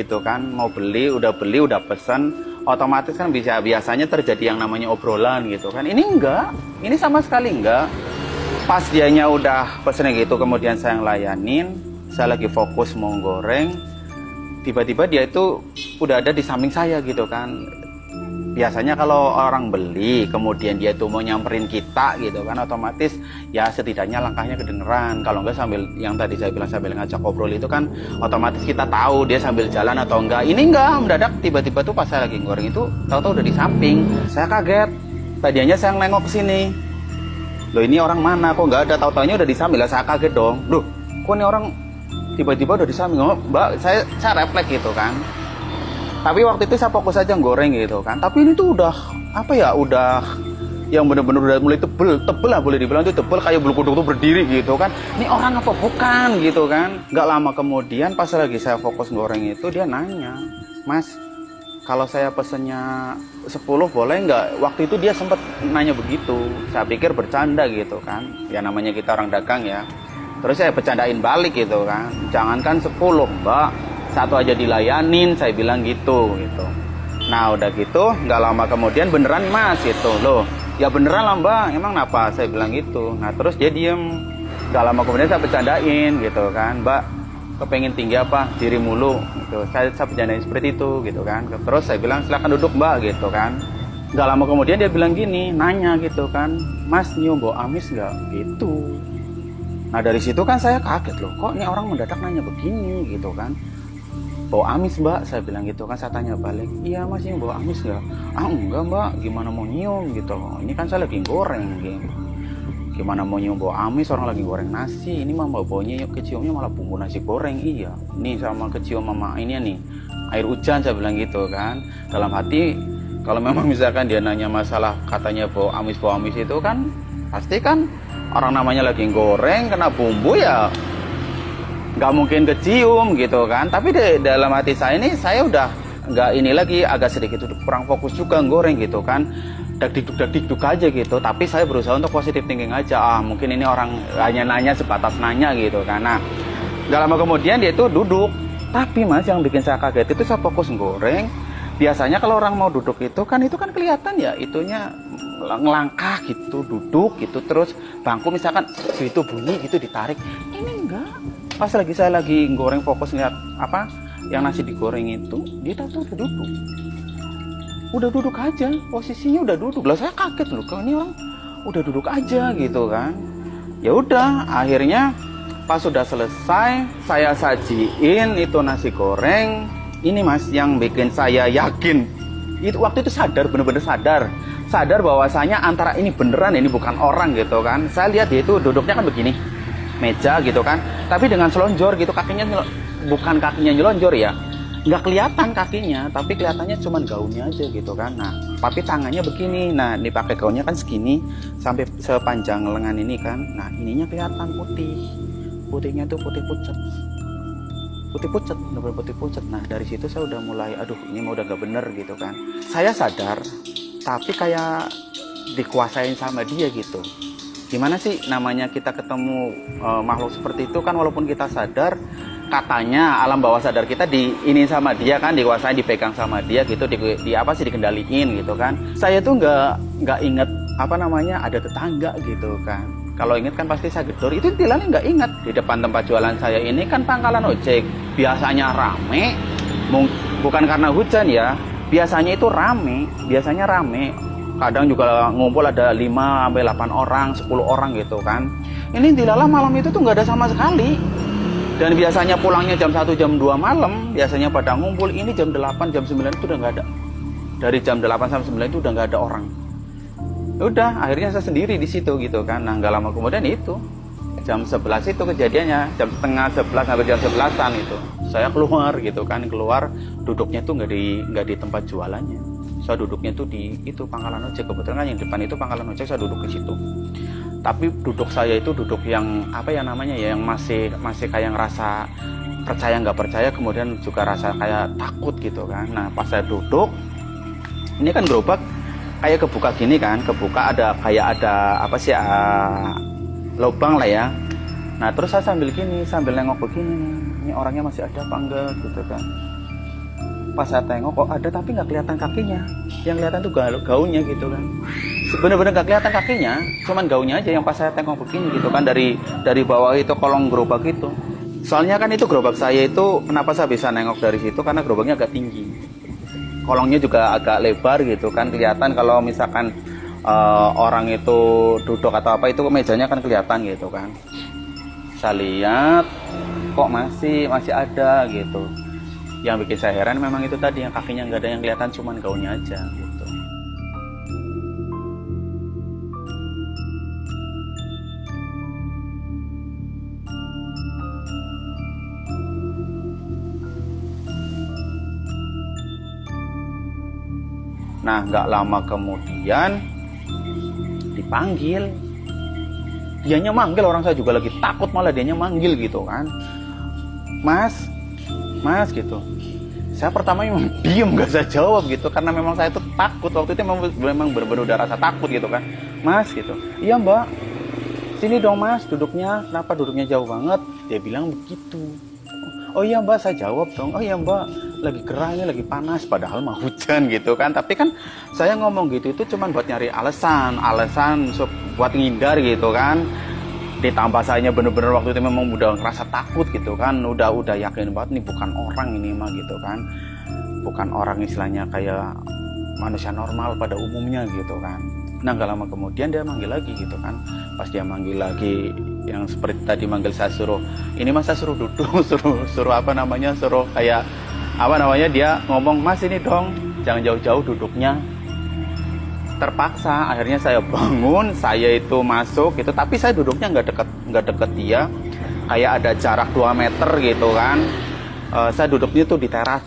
gitu kan, mau beli, udah pesan, otomatis kan biasanya terjadi yang namanya obrolan gitu kan. Ini enggak, ini sama sekali enggak. Pas dianya udah pesen gitu, kemudian saya yang layanin, saya lagi fokus mau goreng, tiba-tiba dia itu udah ada di samping saya gitu kan. Biasanya kalau orang beli, kemudian dia tuh mau nyamperin kita gitu kan, otomatis ya setidaknya langkahnya kedengeran. Kalau enggak sambil, yang tadi saya bilang sambil ngajak ngobrol itu kan, otomatis kita tahu dia sambil jalan atau enggak. Ini enggak, mendadak tiba-tiba tuh pas saya lagi goreng itu, tahu-tahu udah di samping. Saya kaget, tadinya saya nengok ke sini. Loh ini orang mana, kok nggak ada, tahu-taunya udah di samping. Lah saya kaget dong, loh kok ini orang tiba-tiba udah di samping. Oh, mbak, saya refleks gitu kan. Tapi waktu itu saya fokus aja goreng gitu kan. Tapi ini tuh udah apa ya, udah yang bener-bener udah mulai tebel lah, boleh dibilang tuh tebel kayak bulu kuduk tuh berdiri gitu kan. Ini orang apa bukan gitu kan. Nggak lama kemudian pas lagi saya fokus goreng itu, dia nanya, Mas, kalau saya pesennya 10 boleh nggak? Waktu itu dia sempat nanya begitu. Saya pikir bercanda gitu kan, ya namanya kita orang dagang ya. Terus saya bercandain balik gitu kan, jangankan 10 mbak, 1 aja dilayanin, saya bilang gitu. Nah udah gitu, nggak lama kemudian beneran Mas gitu. Loh ya beneran lah mbak, emang kenapa, saya bilang gitu. Nah terus dia diem. Nggak lama kemudian saya bercandain gitu kan, mbak kepengen tinggi apa, diri mulu gitu. Saya bercandain seperti itu gitu kan. Terus saya bilang silakan duduk mbak gitu kan. Nggak lama kemudian dia bilang gini, nanya gitu kan, Mas nyium bau amis nggak gitu. Nah dari situ kan saya kaget, loh kok ini orang mendadak nanya begini gitu kan. Bau amis mbak, saya bilang gitu kan. Saya tanya balik, iya Mas nyium bau amis nggak? Ah enggak mbak, gimana mau nyium gitu, ini kan saya lagi goreng gitu. Gimana mau nyium bau amis, orang lagi goreng nasi. Ini mah baunya keciumnya malah bumbu nasi goreng. Iya ini sama kecium mama ini nih air hujan, saya bilang gitu kan. Dalam hati, kalau memang misalkan dia nanya masalah katanya bau amis itu kan pasti kan orang namanya lagi goreng kena bumbu ya nggak mungkin kecium gitu kan. Tapi dalam hati saya ini, saya udah nggak ini lagi, agak sedikit kurang fokus juga goreng gitu kan, dak-dikduk aja gitu. Tapi saya berusaha untuk positive thinking aja, mungkin ini orang hanya nanya sebatas nanya gitu kan. Nah nggak lama kemudian dia itu duduk. Tapi Mas, yang bikin saya kaget itu saya fokus goreng. Biasanya kalau orang mau duduk itu kan kelihatan ya, itunya ngelangkah gitu, duduk gitu, terus bangku misalkan itu bunyi gitu ditarik. Ini enggak. Pas saya lagi goreng fokus ngeliat apa yang nasi digoreng itu, dia tahu udah duduk aja, posisinya udah duduk. Lah saya kaget loh, kok ini orang udah duduk aja gitu kan. Ya udah, akhirnya pas sudah selesai saya sajiin itu nasi goreng. Ini Mas yang bikin saya yakin, itu waktu itu sadar, bener-bener sadar bahwasanya antara ini beneran, ini bukan orang gitu kan. Saya lihat dia itu duduknya kan begini, meja gitu kan, tapi dengan selonjor gitu, kakinya bukan kakinya nyelonjor ya, nggak kelihatan kakinya, tapi kelihatannya cuma gaunnya aja gitu kan. Nah tapi tangannya begini, nah dipakai gaunnya kan segini sampai sepanjang lengan ini kan. Nah ininya kelihatan putihnya tuh putih pucet, bener-bener putih pucet. Nah dari situ saya udah mulai, aduh ini mau udah gak bener gitu kan. Saya sadar, tapi kayak dikuasain sama dia gitu. Gimana sih namanya kita ketemu makhluk seperti itu kan, walaupun kita sadar, katanya alam bawah sadar kita ini sama dia kan, dikuasain, dipegang sama dia gitu, di apa sih, dikendaliin gitu kan. Saya tuh nggak inget apa namanya ada tetangga gitu kan. Kalau inget kan pasti saya gedor, itu tilangnya nggak inget. Di depan tempat jualan saya ini kan pangkalan ojek, biasanya rame, bukan karena hujan ya, biasanya rame. Kadang juga ngumpul ada 5-8 orang, 10 orang gitu kan. Ini dilala malam itu tuh nggak ada sama sekali. Dan biasanya pulangnya jam 1, jam 2 malam, biasanya pada ngumpul. Ini jam 8, jam 9 itu udah nggak ada. Dari jam 8 sampai 9 itu udah nggak ada orang. Udah, akhirnya saya sendiri di situ gitu kan. Nah nggak lama kemudian itu jam 11 itu kejadiannya, jam setengah 11 sampai jam 11-an itu saya keluar gitu kan. Keluar, duduknya tuh nggak di tempat jualannya. Saya duduknya tuh di itu pangkalan ojek. Kebetulan kan yang depan itu pangkalan ojek, saya duduk di situ. Tapi duduk saya itu duduk yang apa ya namanya ya, yang masih kayak ngerasa percaya nggak percaya, kemudian juga rasa kayak takut gitu kan. Nah pas saya duduk, ini kan gerobak kayak kebuka gini kan, kebuka ada kayak ada apa sih, lubang lah ya. Nah terus saya sambil nengok begini nih, ini orangnya masih ada apa enggak gitu kan. Pas saya tengok kok ada tapi nggak kelihatan kakinya, yang kelihatan tuh gaunnya gitu kan. Bener-bener nggak kelihatan kakinya, cuman gaunnya aja yang pas saya tengok begini gitu kan, dari bawah itu kolong gerobak itu. Soalnya kan itu gerobak saya itu, kenapa saya bisa nengok dari situ, karena gerobaknya agak tinggi, kolongnya juga agak lebar gitu kan, kelihatan kalau misalkan orang itu duduk atau apa itu mejanya kan kelihatan gitu kan. Saya lihat kok masih ada gitu. Yang bikin saya heran memang itu tadi, yang kakinya nggak ada yang kelihatan, cuman gaunnya aja gitu. Nah, nggak lama kemudian dipanggil. Dianya manggil, orang saya juga lagi takut, malah dianya manggil gitu kan. Mas gitu. Saya pertama memang diem, gak saya jawab gitu, karena memang saya tuh takut waktu itu, memang benar-benar udah rasa takut gitu kan. Mas gitu. Iya mbak, sini dong mas duduknya, kenapa duduknya jauh banget? Dia bilang begitu. Oh iya mbak, saya jawab dong. Oh iya mbak, lagi gerah ini, lagi panas, padahal mau hujan gitu kan. Tapi kan saya ngomong gitu itu cuma buat nyari alasan buat ngindar gitu kan. Ditambah saya bener-bener waktu itu memang udah ngerasa takut gitu kan, udah yakin banget nih bukan orang ini mah gitu kan, bukan orang istilahnya kayak manusia normal pada umumnya gitu kan. Nah gak lama kemudian dia manggil lagi gitu kan. Pas dia manggil lagi, yang seperti tadi manggil saya suruh, ini mas saya suruh duduk, suruh apa namanya, suruh kayak apa namanya, dia ngomong mas ini dong, jangan jauh-jauh duduknya. Terpaksa akhirnya saya bangun, saya itu masuk gitu, tapi saya duduknya nggak deket dia, kayak ada jarak 2 meter gitu kan. Saya duduknya tuh di teras